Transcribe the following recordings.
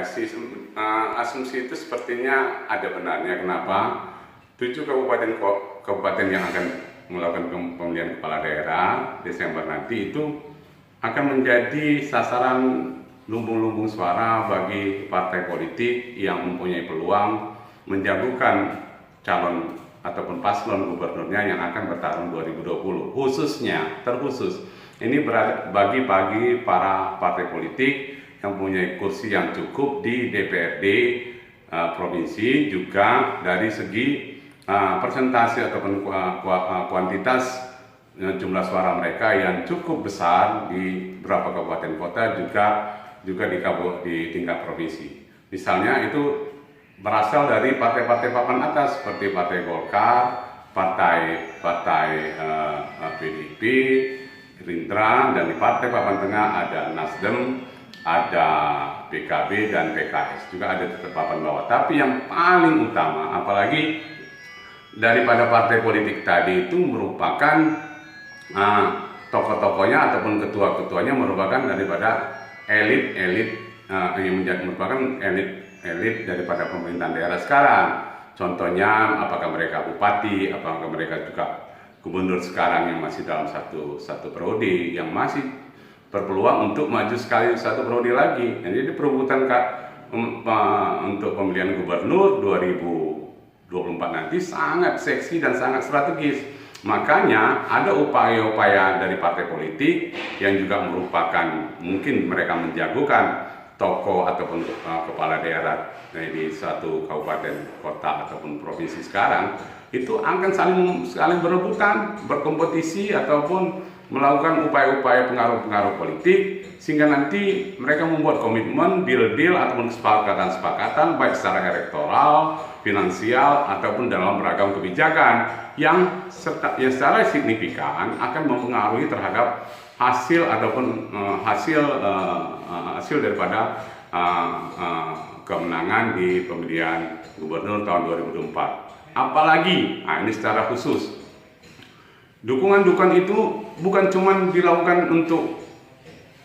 asumsi itu sepertinya ada benarnya. Kenapa? 7 kabupaten yang akan melakukan pemilihan kepala daerah Desember nanti itu akan menjadi sasaran lumbung-lumbung suara bagi partai politik yang mempunyai peluang menjagokan calon ataupun paslon gubernurnya yang akan bertarung 2020. Terkhusus ini bagi para partai politik yang mempunyai kursi yang cukup di DPRD provinsi, juga dari segi persentase ataupun kuantitas jumlah suara mereka yang cukup besar di beberapa kabupaten kota, juga di tingkat provinsi. Misalnya itu berasal dari partai-partai papan atas seperti Partai Golkar, partai PDIP, Gerindra, dan di partai papan tengah ada Nasdem, ada PKB dan PKS, juga ada di papan bawah. Tapi yang paling utama, apalagi daripada partai politik tadi, itu merupakan tokoh-tokohnya ataupun ketua-ketuanya merupakan daripada elit yang merupakan elit daripada pemerintahan daerah sekarang. Contohnya, apakah mereka bupati, apakah mereka juga gubernur sekarang yang masih dalam satu periode, yang masih berpeluang untuk maju sekali satu periode lagi. Jadi perebutan untuk pemilihan gubernur 2024 nanti sangat seksi dan sangat strategis. Makanya ada upaya-upaya dari partai politik yang juga merupakan mungkin mereka menjagokan tokoh ataupun kepala daerah di suatu kabupaten, kota ataupun provinsi sekarang, itu akan saling berebutan, berkompetisi ataupun melakukan upaya-upaya pengaruh-pengaruh politik, sehingga nanti mereka membuat komitmen, deal ataupun kesepakatan baik secara elektoral, finansial ataupun dalam beragam kebijakan yang secara signifikan akan mempengaruhi terhadap hasil ataupun hasil daripada kemenangan di pemilihan gubernur tahun 2024. Apalagi, ini secara khusus, dukungan itu bukan cuma dilakukan untuk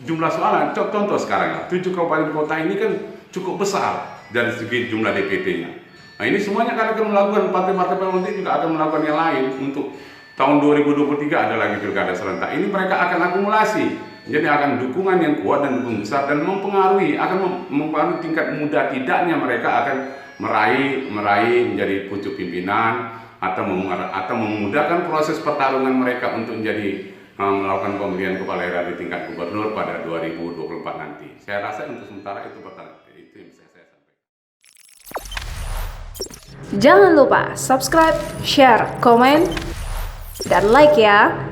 jumlah suara. Contoh sekarang, 7 kabupaten kota ini kan cukup besar dari segi jumlah DPT-nya. Nah, ini semuanya akan melakukan, partai-partai politik juga akan melakukan yang lain. Untuk tahun 2023 ada lagi pilkada serentak. Ini mereka akan akumulasi. Jadi akan dukungan yang kuat dan dukungan besar, dan mempengaruhi tingkat mudah tidaknya mereka akan meraih menjadi pucuk pimpinan atau memudahkan proses pertarungan mereka untuk menjadi melakukan pemilihan kepala daerah di tingkat gubernur pada 2024 nanti. Saya rasa untuk sementara itu yang bisa saya sampaikan. Jangan lupa subscribe, share, komen, dan like ya.